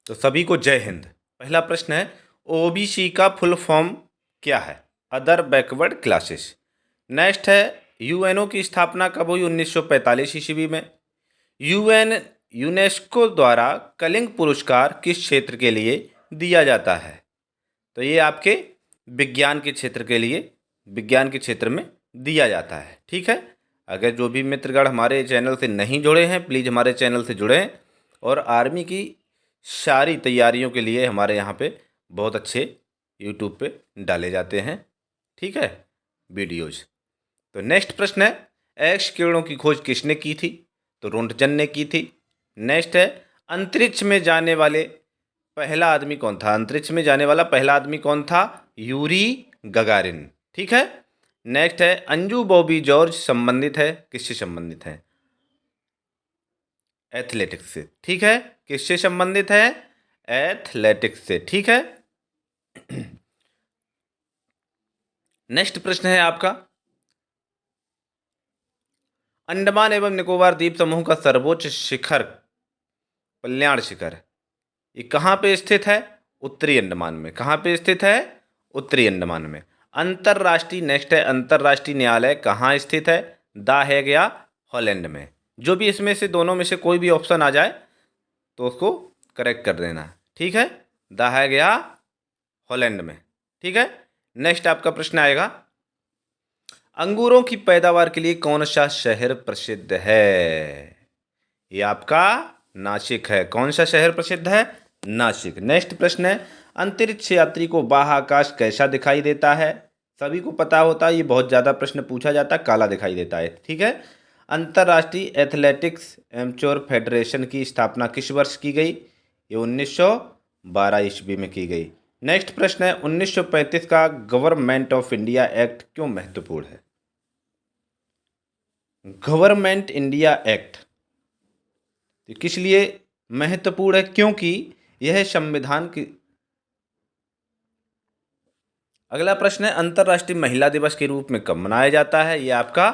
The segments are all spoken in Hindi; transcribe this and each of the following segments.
तो सभी को जय हिंद। पहला प्रश्न है, ओबीसी का फुल फॉर्म क्या है? Other backward classes. नेक्स्ट है, यूएनओ की स्थापना कब हुई? 1945 ईस्वी में। यूएन यूनेस्को द्वारा कलिंग पुरस्कार किस क्षेत्र के लिए दिया जाता है? तो ये आपके विज्ञान के क्षेत्र के लिए, विज्ञान के क्षेत्र में दिया जाता है। ठीक है। अगर जो भी मित्रगण हमारे चैनल से नहीं जुड़े हैं, प्लीज़ हमारे चैनल से जुड़ें और आर्मी की सारी तैयारियों के लिए हमारे यहाँ पे बहुत अच्छे यूट्यूब पे डाले जाते हैं। ठीक है, वीडियोज़। तो नेक्स्ट प्रश्न है, एक्स किरणों की खोज किसने की थी? तो रोंटगन ने की थी। नेक्स्ट है, अंतरिक्ष में जाने वाले पहला आदमी कौन था? अंतरिक्ष में जाने वाला पहला आदमी कौन था? Yuri Gagarin. ठीक है। नेक्स्ट है, अंजू बॉबी जॉर्ज संबंधित है, किससे संबंधित है? एथलेटिक्स से। ठीक है, किससे संबंधित है? एथलेटिक्स से। ठीक है। नेक्स्ट प्रश्न है आपका, अंडमान एवं निकोबार द्वीप समूह का सर्वोच्च शिखर कल्याण शिखर ये कहाँ पे स्थित है? उत्तरी अंडमान में। कहाँ पे स्थित है? उत्तरी अंडमान में। अंतर्राष्ट्रीय, नेक्स्ट है, अंतर्राष्ट्रीय न्यायालय कहाँ स्थित है? द हेग या हॉलैंड में। जो भी इसमें से दोनों में से कोई भी ऑप्शन आ जाए तो उसको करेक्ट कर देना। ठीक है, द हेग या हॉलैंड में। ठीक है। नेक्स्ट आपका प्रश्न आएगा, अंगूरों की पैदावार के लिए कौन सा शहर प्रसिद्ध है? ये आपका नासिक है। कौन सा शहर प्रसिद्ध है? नासिक। नेक्स्ट प्रश्न है, अंतरिक्ष यात्री को बाह्याकाश कैसा दिखाई देता है? सभी को पता होता है, ये बहुत ज़्यादा प्रश्न पूछा जाता है, काला दिखाई देता है। ठीक है। अंतर्राष्ट्रीय एथलेटिक्स एमेच्योर फेडरेशन की स्थापना किस वर्ष की गई? ये 1912 ईस्वी में की गई। नेक्स्ट प्रश्न है, 1935 का गवर्नमेंट ऑफ इंडिया एक्ट क्यों महत्वपूर्ण है? गवर्नमेंट इंडिया एक्ट तो किस लिए महत्वपूर्ण है? क्योंकि यह संविधान की। अगला प्रश्न है, अंतर्राष्ट्रीय महिला दिवस के रूप में कब मनाया जाता है? यह आपका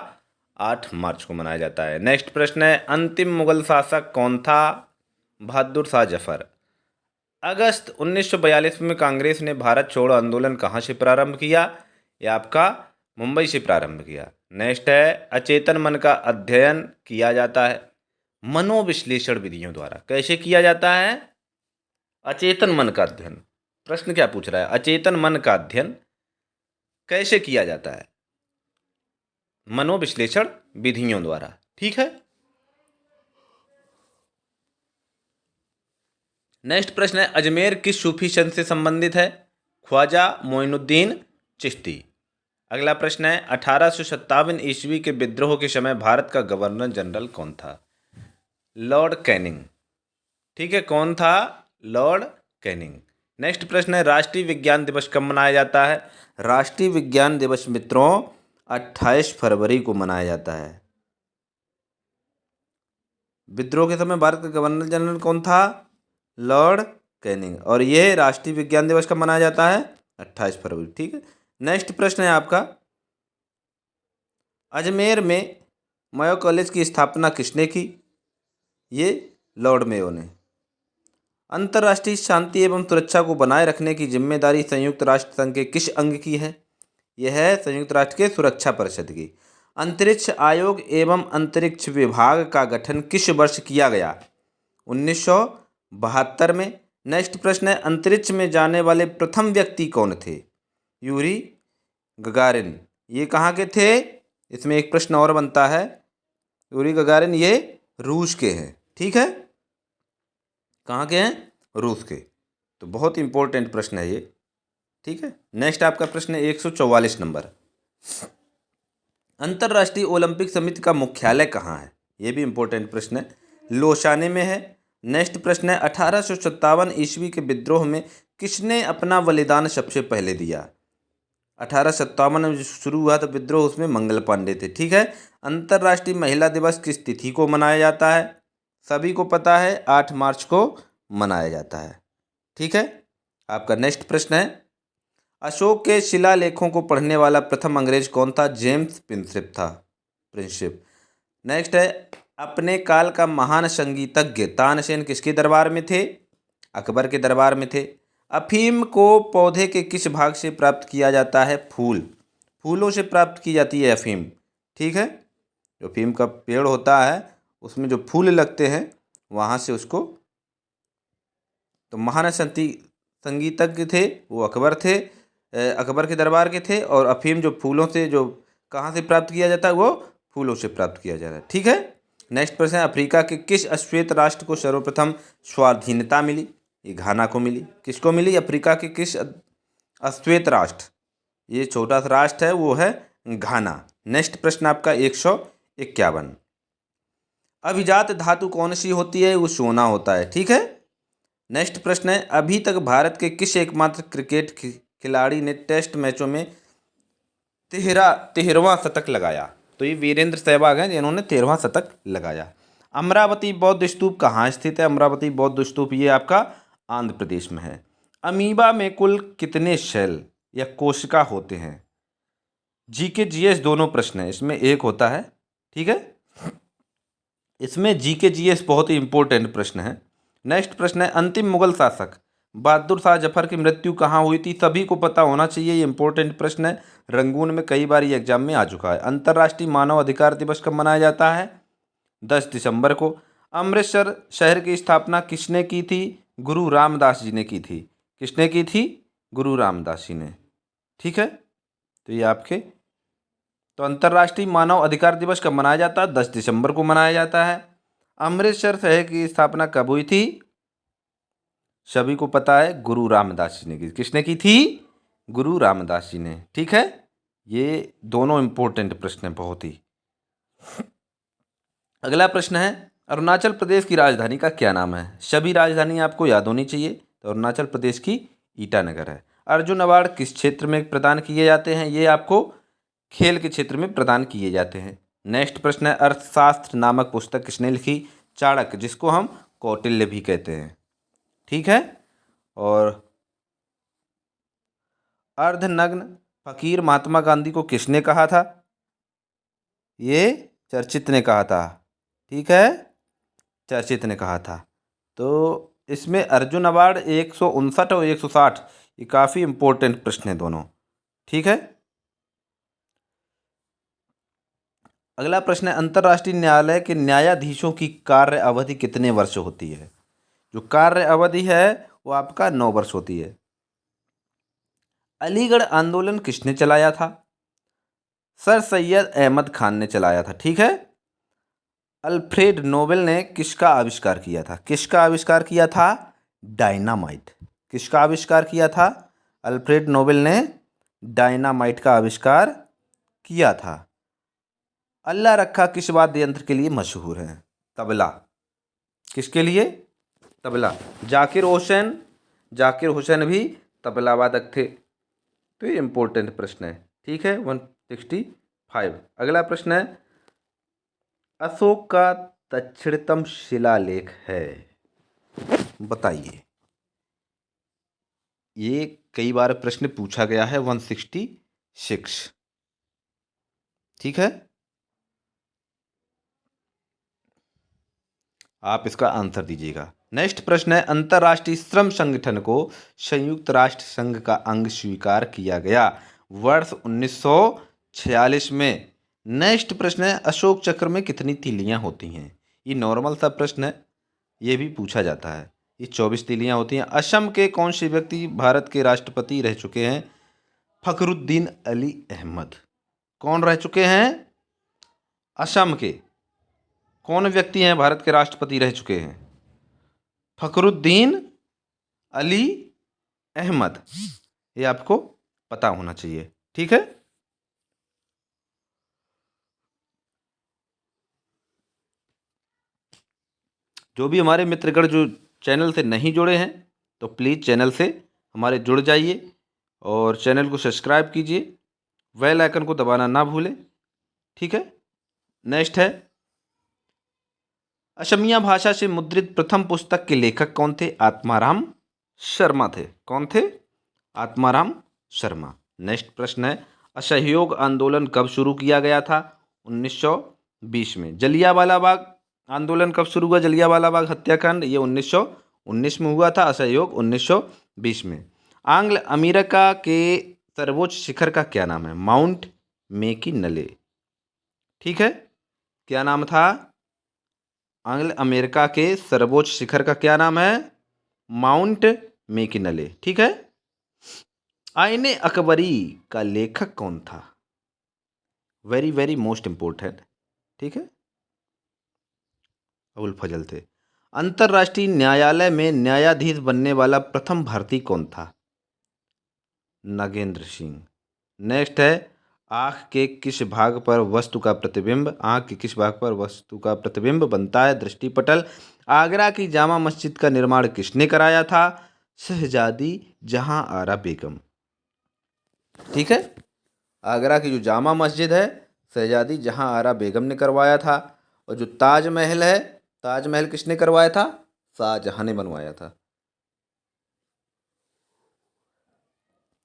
8 मार्च को मनाया जाता है। नेक्स्ट प्रश्न है, अंतिम मुगल शासक कौन था? बहादुर शाह जफर। अगस्त 1942 में कांग्रेस ने भारत छोड़ो आंदोलन कहाँ से प्रारंभ किया? यह आपका मुंबई से प्रारंभ किया। नेक्स्ट है, अचेतन मन का अध्ययन किया जाता है मनोविश्लेषण विधियों द्वारा। कैसे किया जाता है? अचेतन मन का अध्ययन। प्रश्न क्या पूछ रहा है? अचेतन मन का अध्ययन कैसे किया जाता है? मनोविश्लेषण विधियों द्वारा। ठीक है। नेक्स्ट प्रश्न है, अजमेर किस सूफी संत से संबंधित है? ख्वाजा मोइनुद्दीन चिश्ती। अगला प्रश्न है, 1857 ईस्वी के विद्रोह के समय भारत का गवर्नर जनरल कौन था? Lord Canning. ठीक है, कौन था? Lord Canning. नेक्स्ट प्रश्न है, राष्ट्रीय विज्ञान दिवस कब मनाया जाता है? राष्ट्रीय विज्ञान दिवस मित्रों 28 फरवरी को मनाया जाता है। विद्रोह के समय भारत का गवर्नर जनरल कौन था? Lord Canning. और यह राष्ट्रीय विज्ञान दिवस कब मनाया जाता है? 28 फरवरी। ठीक है। नेक्स्ट प्रश्न है आपका, अजमेर में मेयो कॉलेज की स्थापना किसने की? ये लॉर्ड मेयो ने। अंतर्राष्ट्रीय शांति एवं सुरक्षा को बनाए रखने की जिम्मेदारी संयुक्त राष्ट्र संघ के किस अंग की है? यह है संयुक्त राष्ट्र के सुरक्षा परिषद की। अंतरिक्ष आयोग एवं अंतरिक्ष विभाग का गठन किस वर्ष किया गया? 1972 में। नेक्स्ट प्रश्न है, अंतरिक्ष में जाने वाले प्रथम व्यक्ति कौन थे? Yuri Gagarin. ये कहाँ के थे? इसमें एक प्रश्न और बनता है, यूरी गगारिन ये रूस के हैं। ठीक है, कहाँ के हैं? रूस के। तो बहुत इंपॉर्टेंट प्रश्न है ये। ठीक है। नेक्स्ट आपका प्रश्न है 144 नंबर, अंतर्राष्ट्रीय ओलंपिक समिति का मुख्यालय कहाँ है? ये भी इंपॉर्टेंट प्रश्न है, लोसाने में है। नेक्स्ट प्रश्न है, 1857 ईस्वी के विद्रोह में किसने अपना बलिदान सबसे पहले दिया? 1857 में शुरू हुआ तो विद्रोह, उसमें मंगल पांडे थे। ठीक है। अंतर्राष्ट्रीय महिला दिवस किस तिथि को मनाया जाता है? सभी को पता है, 8 मार्च को मनाया जाता है। ठीक है। आपका नेक्स्ट प्रश्न है, अशोक के शिलालेखों को पढ़ने वाला प्रथम अंग्रेज कौन था? जेम्स प्रिंसिप था। प्रिंसिप। नेक्स्ट है, अपने काल का महान संगीतज्ञ तानसेन किसके दरबार में थे? अकबर के दरबार में थे। अफीम को पौधे के किस भाग से प्राप्त किया जाता है? फूल, फूलों से प्राप्त की जाती है अफीम। ठीक है, जो अफीम का पेड़ होता है उसमें जो फूल लगते हैं वहाँ से उसको, तो महान संगीतज्ञ थे वो अकबर थे, अकबर के दरबार के थे। और अफीम जो फूलों से, जो कहाँ से प्राप्त किया जाता है, वो फूलों से प्राप्त किया जाता है। ठीक है, नेक्स्ट प्रश्न है, अफ्रीका के किस श्वेत राष्ट्र को सर्वप्रथम स्वाधीनता मिली? ये घाना को मिली। किसको मिली? अफ्रीका के किस श्वेत राष्ट्र, ये छोटा सा राष्ट्र है, वो है घाना। नेक्स्ट प्रश्न आपका 151, अभिजात धातु कौन सी होती है? वो सोना होता है। ठीक है, नेक्स्ट प्रश्न है, अभी तक भारत के किस एकमात्र क्रिकेट खिलाड़ी ने टेस्ट मैचों में 13वां शतक लगाया? तो ये वीरेंद्र सहवाग हैं जिन्होंने 13वां शतक लगाया। अमरावती बौद्ध स्तूप कहाँ स्थित है? अमरावती बौद्ध स्तूप ये आपका आंध्र प्रदेश में है। अमीबा में कुल कितने सेल या कोशिका होते हैं? जीके जीएस दोनों प्रश्न है, इसमें एक होता है। ठीक है, इसमें जीके जीएस बहुत ही इंपॉर्टेंट प्रश्न है। नेक्स्ट प्रश्न है, अंतिम मुगल शासक बहादुर शाह जफर की मृत्यु कहाँ हुई थी? सभी को पता होना चाहिए, ये इंपॉर्टेंट प्रश्न है, रंगून में कई बार ये एग्जाम में आ चुका है। अंतर्राष्ट्रीय मानव अधिकार दिवस कब मनाया जाता है? 10 दिसंबर को। अमृतसर शहर की स्थापना किसने की थी? गुरु रामदास जी ने की थी। किसने की थी? गुरु रामदास जी ने। ठीक है, तो ये आपके, तो अंतर्राष्ट्रीय मानव अधिकार दिवस कब मनाया जाता है? 10 दिसंबर को मनाया जाता है। अमृतसर शहर की स्थापना कब हुई थी? सभी को पता है, गुरु रामदास जी ने की। किसने की थी? गुरु रामदास जी ने। ठीक है, ये दोनों इंपॉर्टेंट प्रश्न हैं बहुत ही। अगला प्रश्न है, अरुणाचल प्रदेश की राजधानी का क्या नाम है? सभी राजधानी आपको याद होनी चाहिए, तो अरुणाचल प्रदेश की ईटानगर है। अर्जुन अवार्ड किस क्षेत्र में प्रदान किए जाते हैं? ये आपको खेल के क्षेत्र में प्रदान किए जाते हैं। नेक्स्ट प्रश्न है, अर्थशास्त्र नामक पुस्तक किसने लिखी? चाणक्य, जिसको हम कौटिल्य भी कहते हैं। ठीक है, और अर्धनग्न फकीर महात्मा गांधी को किसने कहा था? ये चर्चित ने कहा था। ठीक है, चर्चित ने कहा था। तो इसमें अर्जुन अवार्ड 159 और 160, ये काफ़ी इंपॉर्टेंट प्रश्न है दोनों। ठीक है, अगला प्रश्न है, अंतर्राष्ट्रीय न्यायालय के न्यायाधीशों की कार्य अवधि कितने वर्ष होती है? जो कार्य अवधि है वो आपका 9 वर्ष होती है। अलीगढ़ आंदोलन किसने चलाया था? सर सैयद अहमद खान ने चलाया था। ठीक है, अल्फ्रेड नोबेल ने किसका आविष्कार किया था? किसका आविष्कार किया था? डायनामाइट। किसका आविष्कार किया था? अल्फ्रेड नोबेल ने डायनामाइट का आविष्कार किया था। अल्लाह रखा किस वाद्य यंत्र के लिए मशहूर है? तबला। किसके लिए? तबला। जाकिर हुसैन भी तबला वादक थे। तो ये इंपॉर्टेंट प्रश्न है। ठीक है, 165। अगला प्रश्न है, अशोक का दक्षिणतम शिलालेख है, बताइए। ये कई बार प्रश्न पूछा गया है। 166। ठीक है, आप इसका आंसर दीजिएगा। नेक्स्ट प्रश्न है, अंतर्राष्ट्रीय श्रम संगठन को संयुक्त राष्ट्र संघ का अंग स्वीकार किया गया वर्ष 1946 में। नेक्स्ट प्रश्न है, अशोक चक्र में कितनी तीलियां होती हैं? ये नॉर्मल सा प्रश्न है, ये भी पूछा जाता है। ये 24 तीलियां होती हैं। असम के कौन से व्यक्ति भारत के राष्ट्रपति रह चुके हैं? फखरुद्दीन अली अहमद। कौन रह चुके हैं? असम के कौन व्यक्ति हैं भारत के राष्ट्रपति रह चुके हैं? फखरुद्दीन अली अहमद। ये आपको पता होना चाहिए। ठीक है, जो भी हमारे मित्रगण जो चैनल से नहीं जुड़े हैं तो प्लीज़ चैनल से हमारे जुड़ जाइए और चैनल को सब्सक्राइब कीजिए, बेल आइकन को दबाना ना भूलें। ठीक है, नेक्स्ट है, असमिया भाषा से मुद्रित प्रथम पुस्तक के लेखक कौन थे? आत्माराम शर्मा थे। कौन थे? आत्माराम शर्मा। नेक्स्ट प्रश्न है, असहयोग आंदोलन कब शुरू किया गया था? 1920 में। जलियांवाला बाग आंदोलन कब शुरू हुआ? जलियांवाला बाग हत्याकांड, ये 19 में हुआ था, असहयोग 1920 में। आंग्ल अमेरिका के सर्वोच्च शिखर का क्या नाम है? Mount McKinley. ठीक है, क्या नाम था? आंग्ल अमेरिका के सर्वोच्च शिखर का क्या नाम है? Mount McKinley. ठीक है। आईने अकबरी का लेखक कौन था? Very very most important. ठीक है, अबुल फजल थे। अंतर्राष्ट्रीय न्यायालय में न्यायाधीश बनने वाला प्रथम भारतीय कौन था? नागेंद्र सिंह। नेक्स्ट है, आँख के किस भाग पर वस्तु का प्रतिबिंब, आँख के किस भाग पर वस्तु का प्रतिबिंब बनता है? दृष्टिपटल। आगरा की जामा मस्जिद का निर्माण किसने कराया था? शहजादी जहां आरा बेगम। ठीक है, आगरा की जो जामा मस्जिद है, शहजादी जहां आरा बेगम ने करवाया था। और जो ताजमहल है, ताजमहल किसने करवाया था? शाहजहां ने बनवाया था।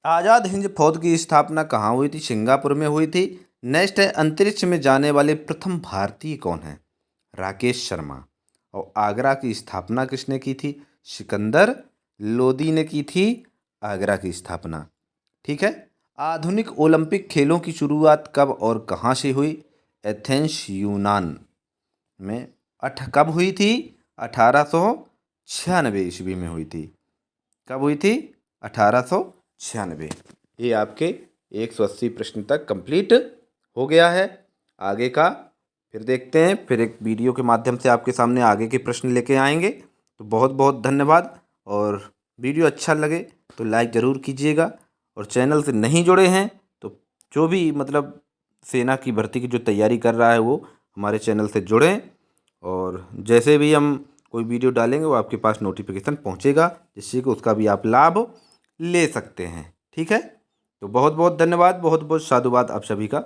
आज़ाद हिंद फौज की स्थापना कहाँ हुई थी? सिंगापुर में हुई थी। नेक्स्ट है, अंतरिक्ष में जाने वाले प्रथम भारतीय कौन है? राकेश शर्मा। और आगरा की स्थापना किसने की थी? सिकंदर लोदी ने की थी आगरा की स्थापना। ठीक है। आधुनिक ओलंपिक खेलों की शुरुआत कब और कहाँ से हुई? एथेंस यूनान में। कब हुई थी? 1896 ईस्वी में हुई थी। कब हुई थी? 1896। ये आपके 180 प्रश्न तक कंप्लीट हो गया है। आगे का फिर देखते हैं, फिर एक वीडियो के माध्यम से आपके सामने आगे के प्रश्न लेके आएंगे। तो बहुत बहुत धन्यवाद। और वीडियो अच्छा लगे तो लाइक ज़रूर कीजिएगा। और चैनल से नहीं जुड़े हैं तो जो भी मतलब सेना की भर्ती की जो तैयारी कर रहा है वो हमारे चैनल से जुड़ें। और जैसे भी हम कोई वीडियो डालेंगे वो आपके पास नोटिफिकेशन पहुंचेगा, जिससे कि उसका भी आप लाभ ले सकते हैं। ठीक है, तो बहुत बहुत धन्यवाद, बहुत बहुत साधुवाद आप सभी का।